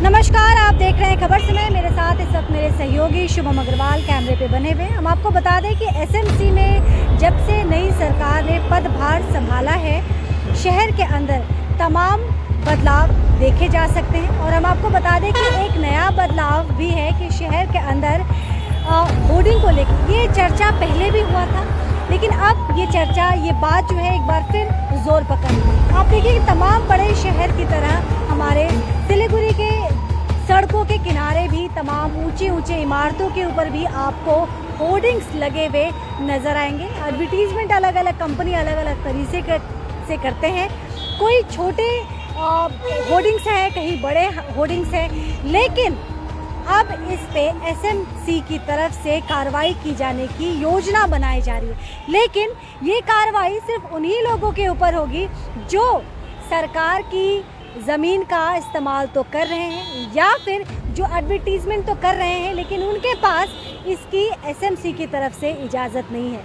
नमस्कार, आप देख रहे हैं खबर समय। मेरे साथ इस वक्त मेरे सहयोगी शुभम अग्रवाल कैमरे पे बने हुए। हम आपको बता दें कि एसएमसी में जब से नई सरकार ने पदभार संभाला है, शहर के अंदर तमाम बदलाव देखे जा सकते हैं। और हम आपको बता दें कि एक नया बदलाव भी है कि शहर के अंदर होर्डिंग को लेकर ये चर्चा पहले भी हुआ था, लेकिन अब ये चर्चा, ये बात जो है एक बार फिर जोर पकड़ ली। आप देखिए कि तमाम बड़े शहर की तरह हमारे सिलीगुड़ी के सड़कों के किनारे भी तमाम ऊंची ऊंची इमारतों के ऊपर भी आपको होर्डिंग्स लगे हुए नज़र आएंगे। एडवर्टीजमेंट अलग अलग कंपनी अलग अलग तरीके से करते हैं। कोई छोटे होर्डिंग्स हैं, कहीं बड़े होर्डिंग्स हैं, लेकिन अब इस पे एसएमसी की तरफ से कार्रवाई की जाने की योजना बनाई जा रही है। लेकिन ये कार्रवाई सिर्फ उन्हीं लोगों के ऊपर होगी जो सरकार की ज़मीन का इस्तेमाल तो कर रहे हैं या फिर जो एडवर्टीजमेंट तो कर रहे हैं, लेकिन उनके पास इसकी एसएमसी की तरफ से इजाज़त नहीं है।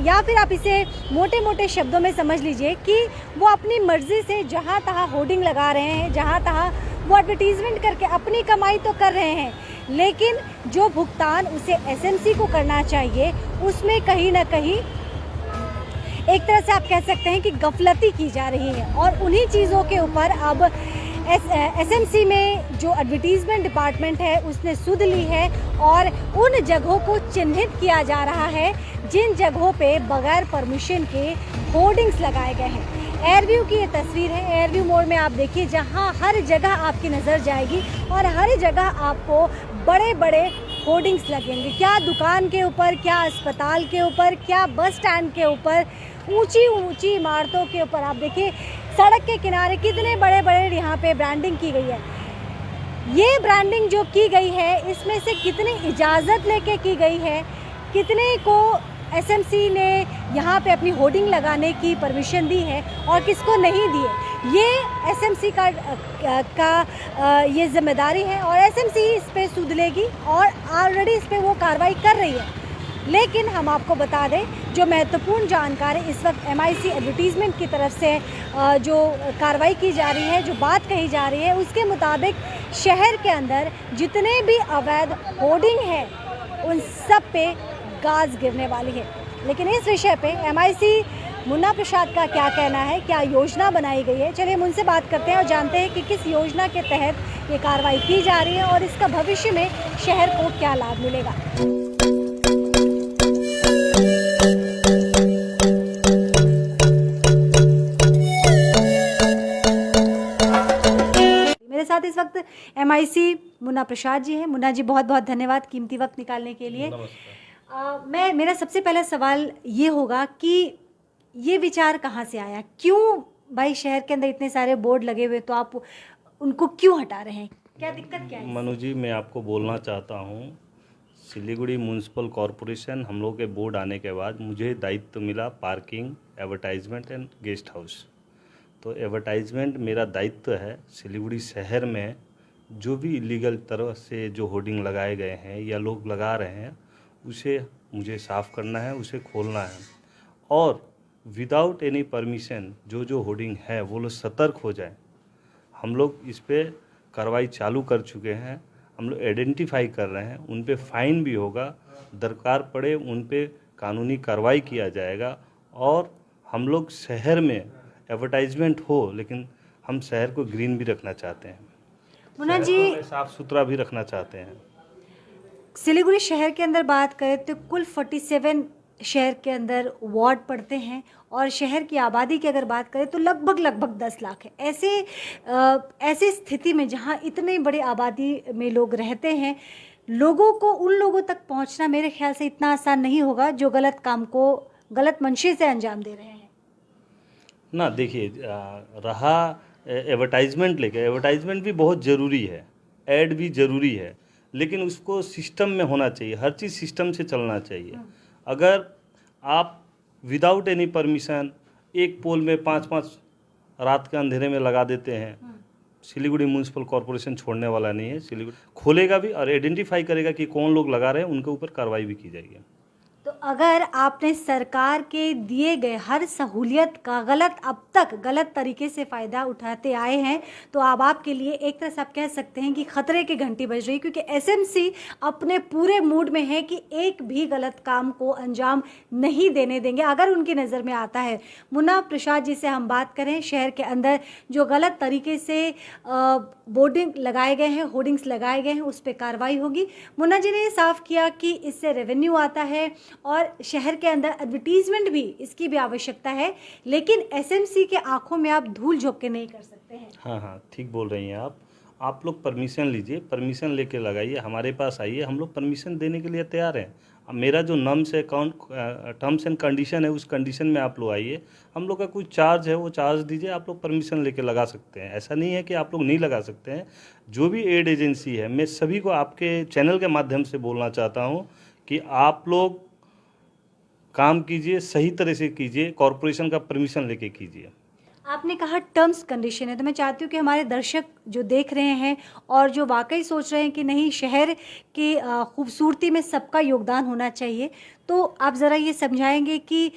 या फिर आप इसे मोटे मोटे शब्दों में समझ लीजिए कि वो अपनी मर्जी से जहाँ तहाँ होर्डिंग लगा रहे हैं, जहाँ तहाँ वो एडवर्टीजमेंट करके अपनी कमाई तो कर रहे हैं, लेकिन जो भुगतान उसे एसएमसी को करना चाहिए उसमें कहीं ना कहीं एक तरह से आप कह सकते हैं कि गफलती की जा रही है। और उन्हीं चीज़ों के ऊपर अब एसएमसी में जो एडवर्टीजमेंट डिपार्टमेंट है उसने सुध ली है और उन जगहों को चिन्हित किया जा रहा है जिन जगहों पे बगैर परमिशन के होर्डिंग्स लगाए गए हैं। एयरव्यू की ये तस्वीर है। एयरव्यू मोड में आप देखिए, जहां हर जगह आपकी नज़र जाएगी और हर जगह आपको बड़े बड़े होर्डिंग्स लगेंगे। क्या दुकान के ऊपर, क्या अस्पताल के ऊपर, क्या बस स्टैंड के ऊपर, ऊंची ऊंची इमारतों के ऊपर। आप देखिए सड़क के किनारे कितने बड़े बड़े यहाँ पे ब्रांडिंग की गई है। ये ब्रांडिंग जो की गई है, इसमें से कितनी इजाज़त लेके की गई है, कितने को एसएमसी ने यहाँ पे अपनी होर्डिंग लगाने की परमिशन दी है और किसको नहीं दी है, ये एसएमसी का ये जिम्मेदारी है। और एसएमसी इस पे सुध लेगी और ऑलरेडी इस पे वो कार्रवाई कर रही है। लेकिन हम आपको बता दें, जो महत्वपूर्ण जानकारी इस वक्त एमआईसी एडवर्टीजमेंट की तरफ से जो कार्रवाई की जा रही है, जो बात कही जा रही है, उसके मुताबिक शहर के अंदर जितने भी अवैध होर्डिंग है उन सब पे गाज गिरने वाली है। लेकिन इस विषय पे एमआईसी मुन्ना प्रसाद का क्या कहना है, क्या योजना बनाई गई है, चलिए हम उनसे बात करते हैं और जानते हैं कि किस योजना के तहत ये कार्रवाई की जा रही है और इसका भविष्य में शहर को क्या लाभ मिलेगा। मेरे साथ इस वक्त एमआईसी मुन्ना प्रसाद जी हैं। मुन्ना जी, बहुत बहुत धन्यवाद कीमती वक्त निकालने के लिए। मेरा सबसे पहला सवाल ये होगा कि ये विचार कहाँ से आया, क्यों भाई शहर के अंदर इतने सारे बोर्ड लगे हुए, तो आप उनको क्यों हटा रहे हैं, क्या दिक्कत क्या है? मनु जी, मैं आपको बोलना चाहता हूँ, सिलीगुड़ी म्यूनसिपल कॉरपोरेशन हम लोग के बोर्ड आने के बाद मुझे दायित्व मिला parking, advertisement and guest house. तो एडवर्टाइजमेंट मेरा दायित्व है। सिलीगुड़ी शहर में जो भी इलीगल तरह से जो होर्डिंग लगाए गए हैं या लोग लगा रहे हैं, उसे मुझे साफ़ करना है, उसे खोलना है। और विदाउट एनी परमिशन जो होर्डिंग है वो लोग सतर्क हो जाए। हम लोग इस पे कार्रवाई चालू कर चुके हैं, हम लोग आइडेंटिफाई कर रहे हैं, उन पे फाइन भी होगा, दरकार पड़े उन पे कानूनी कार्रवाई किया जाएगा। और हम लोग शहर में एडवर्टाइजमेंट हो, लेकिन हम शहर को ग्रीन भी रखना चाहते हैं, मुन्ना जी साफ़ सुथरा भी रखना चाहते हैं। सिलीगुड़ी शहर के अंदर बात करें तो कुल 47 शहर के अंदर वार्ड पड़ते हैं और शहर की आबादी की अगर बात करें तो लगभग 10 लाख है। ऐसी स्थिति में जहां इतने बड़े आबादी में लोग रहते हैं, लोगों को उन लोगों तक पहुंचना मेरे ख्याल से इतना आसान नहीं होगा जो गलत काम को गलत मंशे से अंजाम दे रहे हैं ना। देखिए, रहा एडवर्टाइजमेंट लेके, एडवर्टाइजमेंट भी बहुत ज़रूरी है, ऐड भी ज़रूरी है, लेकिन उसको सिस्टम में होना चाहिए, हर चीज़ सिस्टम से चलना चाहिए। अगर आप विदाउट एनी परमिशन एक पोल में 5-5 रात के अंधेरे में लगा देते हैं, सिलीगुड़ी म्यूनसिपल कॉरपोरेशन छोड़ने वाला नहीं है। सिलीगुड़ी खोलेगा भी और आइडेंटिफाई करेगा कि कौन लोग लगा रहे हैं, उनके ऊपर कार्रवाई भी की जाएगी। तो अगर आपने सरकार के दिए गए हर सहूलियत का अब तक गलत तरीके से फ़ायदा उठाते आए हैं, तो अब आपके लिए एक तरह से आप कह सकते हैं कि खतरे की घंटी बज रही है, क्योंकि एसएमसी अपने पूरे मूड में है कि एक भी गलत काम को अंजाम नहीं देने देंगे अगर उनकी नज़र में आता है। मुन्ना प्रसाद जी से हम बात करें, शहर के अंदर जो गलत तरीके से बोर्डिंग लगाए गए हैं, होर्डिंग्स लगाए गए हैं, उस पर कार्रवाई होगी। मुन्ना जी ने ये साफ किया कि इससे रेवेन्यू आता है और शहर के अंदर एडवर्टीजमेंट भी, इसकी भी आवश्यकता है, लेकिन एसएमसी के आंखों में आप धूल झोंक के नहीं कर सकते हैं। हाँ, ठीक बोल रही हैं आप लोग परमिशन लीजिए, परमिशन लेके लगाइए, हमारे पास आइए, हम लोग परमिशन देने के लिए तैयार हैं। अब मेरा जो टर्म्स एंड कंडीशन है, उस कंडीशन में आप लोग आइए, हम लोग का कुछ चार्ज है वो चार्ज दीजिए, आप लोग परमिशन लेके लगा सकते हैं। ऐसा नहीं है कि आप लोग नहीं लगा सकते हैं। जो भी एड एजेंसी है, मैं सभी को आपके चैनल के माध्यम से बोलना चाहता हूँ कि आप लोग काम कीजिए, सही तरह से कीजिए, कॉरपोरेशन का परमिशन लेके कीजिए। आपने कहा टर्म्स कंडीशन है, तो मैं चाहती हूँ कि हमारे दर्शक जो देख रहे हैं और जो वाकई सोच रहे हैं कि नहीं, शहर की खूबसूरती में सबका योगदान होना चाहिए, तो आप ज़रा ये समझाएंगे कि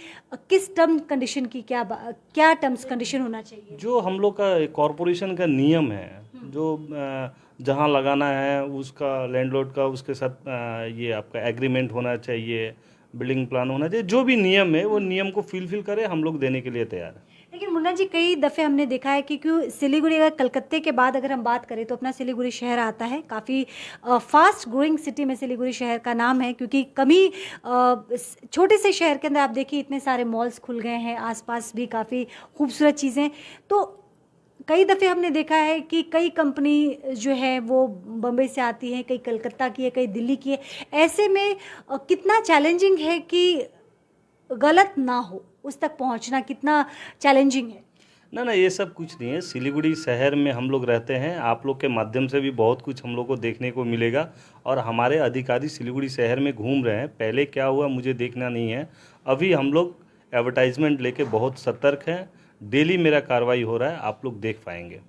किस टर्म कंडीशन की क्या टर्म्स कंडीशन होना चाहिए। जो हम लोग का कॉरपोरेशन का नियम है, जो जहाँ लगाना है उसका लैंडलॉर्ड का उसके साथ ये आपका एग्रीमेंट होना चाहिए, बिल्डिंग प्लान होना चाहिए, जो भी नियम है वो नियम को फुलफिल करे, हम लोग देने के लिए तैयार हैं। लेकिन मुन्ना जी, कई दफ़े हमने देखा है कि क्यों सिलीगुड़ी, अगर कलकत्ते के बाद अगर हम बात करें तो अपना सिलीगुड़ी शहर आता है। काफ़ी फास्ट ग्रोइंग सिटी में सिलीगुड़ी शहर का नाम है, क्योंकि छोटे से शहर के अंदर आप देखिए इतने सारे मॉल्स खुल गए हैं, आसपास भी काफ़ी खूबसूरत चीज़ें। तो कई दफ़े हमने देखा है कि कई कंपनी जो है वो बम्बई से आती है, कई कलकत्ता की है, कई दिल्ली की है। ऐसे में कितना चैलेंजिंग है कि गलत ना हो, उस तक पहुंचना कितना चैलेंजिंग है। ना, ये सब कुछ नहीं है। सिलीगुड़ी शहर में हम लोग रहते हैं, आप लोग के माध्यम से भी बहुत कुछ हम लोग को देखने को मिलेगा, और हमारे अधिकारी सिलीगुड़ी शहर में घूम रहे हैं। पहले क्या हुआ मुझे देखना नहीं है, अभी हम लोग एडवर्टाइजमेंट लेके बहुत सतर्क हैं। डेली मेरा कार्रवाई हो रहा है, आप लोग देख पाएंगे।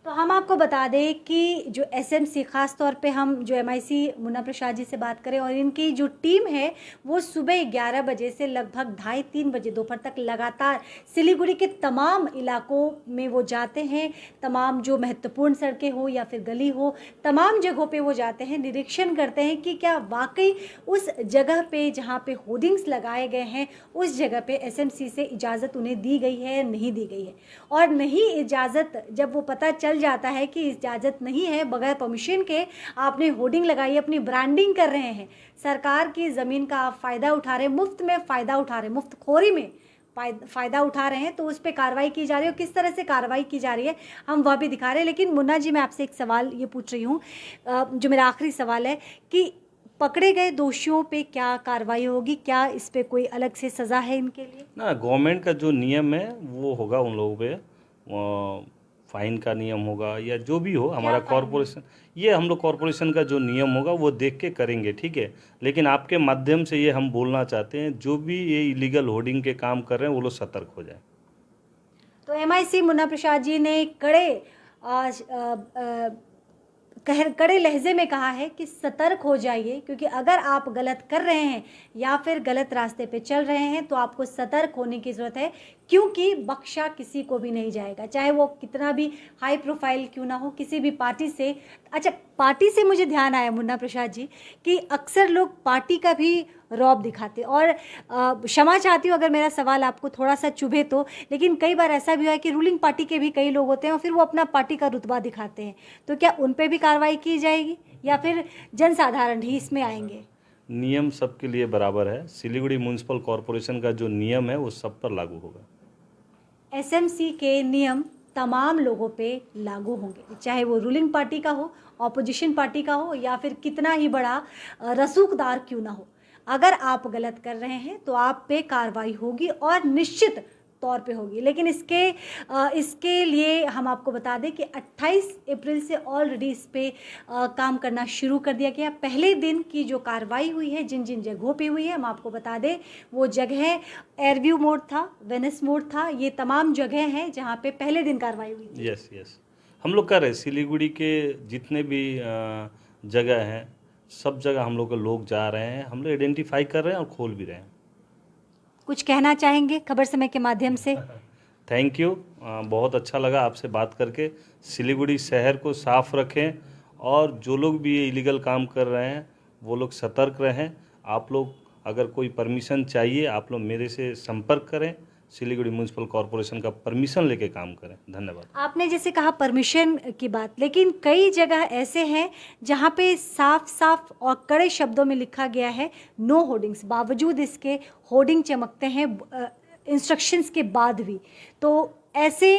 तो हम आपको बता दें कि जो एसएमसी, ख़ास तौर पे हम जो एमआईसी मुन्ना प्रसाद जी से बात करें, और इनकी जो टीम है वो सुबह 11 बजे से लगभग 2:30-3 बजे दोपहर तक लगातार सिलीगुड़ी के तमाम इलाकों में वो जाते हैं। तमाम जो महत्वपूर्ण सड़कें हो या फिर गली हो, तमाम जगहों पे वो जाते हैं, निरीक्षण करते हैं कि क्या वाकई उस जगह पे जहाँ पे होर्डिंग्स लगाए गए हैं, उस जगह पे एसएमसी से इजाज़त उन्हें दी गई है या नहीं दी गई है। और नहीं इजाज़त, जब वो पता चल जाता है कि इजाज़त नहीं है, बगैर परमिशन के आपने होर्डिंग लगाई, अपनी ब्रांडिंग कर रहे हैं, सरकार की ज़मीन का आप फ़ायदा उठा रहे हैं, मुफ्त में फ़ायदा उठा रहे हैं, मुफ्तखोरी में फ़ायदा उठा रहे हैं, तो उस पर कार्रवाई की जा रही है। और किस तरह से कार्रवाई की जा रही है हम वह भी दिखा रहे हैं। लेकिन मुन्ना जी, मैं आपसे एक सवाल ये पूछ रही हूँ, जो मेरा आखिरी सवाल है कि पकड़े गए दोषियों पे क्या कार्रवाई होगी? क्या इस पे कोई अलग से सज़ा है इनके लिए? ना, गवर्नमेंट का जो नियम है वो होगा, उन लोगों पे फाइन का नियम होगा या जो भी हो। हमारा कॉरपोरेशन, ये हम लोग कॉरपोरेशन का जो नियम होगा वो देख के करेंगे, ठीक है। लेकिन आपके माध्यम से ये हम बोलना चाहते हैं, जो भी ये इलीगल होर्डिंग के काम कर रहे हैं वो लोग सतर्क हो जाए। तो एमआईसी मुन्ना प्रसाद जी ने कड़े लहजे में कहा है कि सतर्क हो जाइए, क्योंकि अगर आप गलत कर रहे हैं या फिर गलत रास्ते पे चल रहे हैं तो आपको सतर्क होने की ज़रूरत है, क्योंकि बख्शा किसी को भी नहीं जाएगा, चाहे वो कितना भी हाई प्रोफाइल क्यों ना हो, किसी भी पार्टी से। अच्छा, पार्टी से मुझे ध्यान आया मुन्ना प्रसाद जी कि अक्सर लोग पार्टी का भी रौब दिखाते, और क्षमा चाहती हूँ अगर मेरा सवाल आपको थोड़ा सा चुभे तो, लेकिन कई बार ऐसा भी हुआ है कि रूलिंग पार्टी के भी कई लोग होते हैं और फिर वो अपना पार्टी का रुतबा दिखाते हैं, तो क्या उन पे भी कार्रवाई की जाएगी या फिर जनसाधारण ही इसमें आएंगे? नियम सबके लिए बराबर है। सिलीगुड़ी म्यूनसिपल कॉरपोरेशन का जो नियम है वो सब पर लागू होगा। एसएमसी के नियम तमाम लोगों पे लागू होंगे, चाहे वो रूलिंग पार्टी का हो, ऑपोजिशन पार्टी का हो, या फिर कितना ही बड़ा रसूखदार क्यों ना हो। अगर आप गलत कर रहे हैं तो आप पे कार्रवाई होगी और निश्चित तौर पे होगी। लेकिन इसके लिए हम आपको बता दें कि 28 अप्रैल से ऑलरेडी इस पे काम करना शुरू कर दिया गया। पहले दिन की जो कार्रवाई हुई है, जिन जिन जगहों पे हुई है, हम आपको बता दें वो जगह एयरव्यू मोड था, वेनिस मोड था, ये तमाम जगह हैं जहाँ पे पहले दिन कार्रवाई हुई थी। यस, हम लोग कर रहे हैं। सिलीगुड़ी के जितने भी जगह हैं, सब जगह हम लोग के लोग जा रहे हैं, हम लोग आइडेंटिफाई कर रहे हैं और खोल भी रहे हैं। कुछ कहना चाहेंगे खबर समय के माध्यम से? थैंक यू, बहुत अच्छा लगा आपसे बात करके। सिलीगुड़ी शहर को साफ रखें और जो लोग भी ये इलीगल काम कर रहे हैं वो लोग सतर्क रहें। आप लोग अगर कोई परमिशन चाहिए, आप लोग मेरे से संपर्क करें। सिलीगुड़ी म्यूनसिपल कॉरपोरेशन का परमिशन लेके काम करें। धन्यवाद। आपने जैसे कहा परमिशन की बात, लेकिन कई जगह ऐसे हैं जहाँ पे साफ साफ और कड़े शब्दों में लिखा गया है नो होर्डिंग्स, बावजूद इसके होर्डिंग चमकते हैं इंस्ट्रक्शंस के बाद भी। तो ऐसे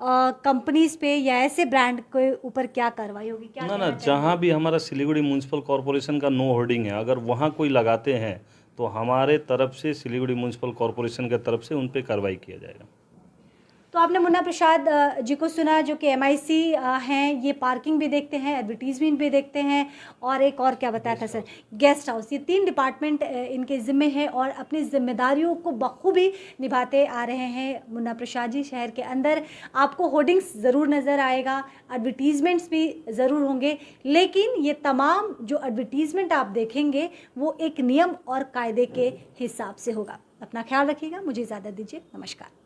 कंपनीज पे या ऐसे ब्रांड के ऊपर क्या कार्रवाई होगी? क्या ना, जहाँ भी हमारा सिलीगुड़ी म्यूनसिपल कॉरपोरेशन का नो होर्डिंग है, अगर वहाँ कोई लगाते हैं तो हमारे तरफ से, सिलीगुड़ी म्यूनसिपल कॉरपोरेशन के तरफ से उन पे कार्रवाई किया जाएगा। तो आपने मुन्ना प्रसाद जी को सुना, जो कि MIC हैं। ये पार्किंग भी देखते हैं, एडवर्टीजमेंट भी देखते हैं, और एक और क्या बताया था सर, गेस्ट हाउस। ये 3 डिपार्टमेंट इनके ज़िम्मे हैं और अपनी जिम्मेदारियों को बखूबी निभाते आ रहे हैं मुन्ना प्रसाद जी। शहर के अंदर आपको होर्डिंग्स ज़रूर नज़र आएगा, एडवर्टीजमेंट्स भी ज़रूर होंगे, लेकिन ये तमाम जो एडवर्टीजमेंट आप देखेंगे वो एक नियम और कायदे के हिसाब से होगा। अपना ख्याल रखिएगा, मुझे इजाज़त दीजिए, नमस्कार।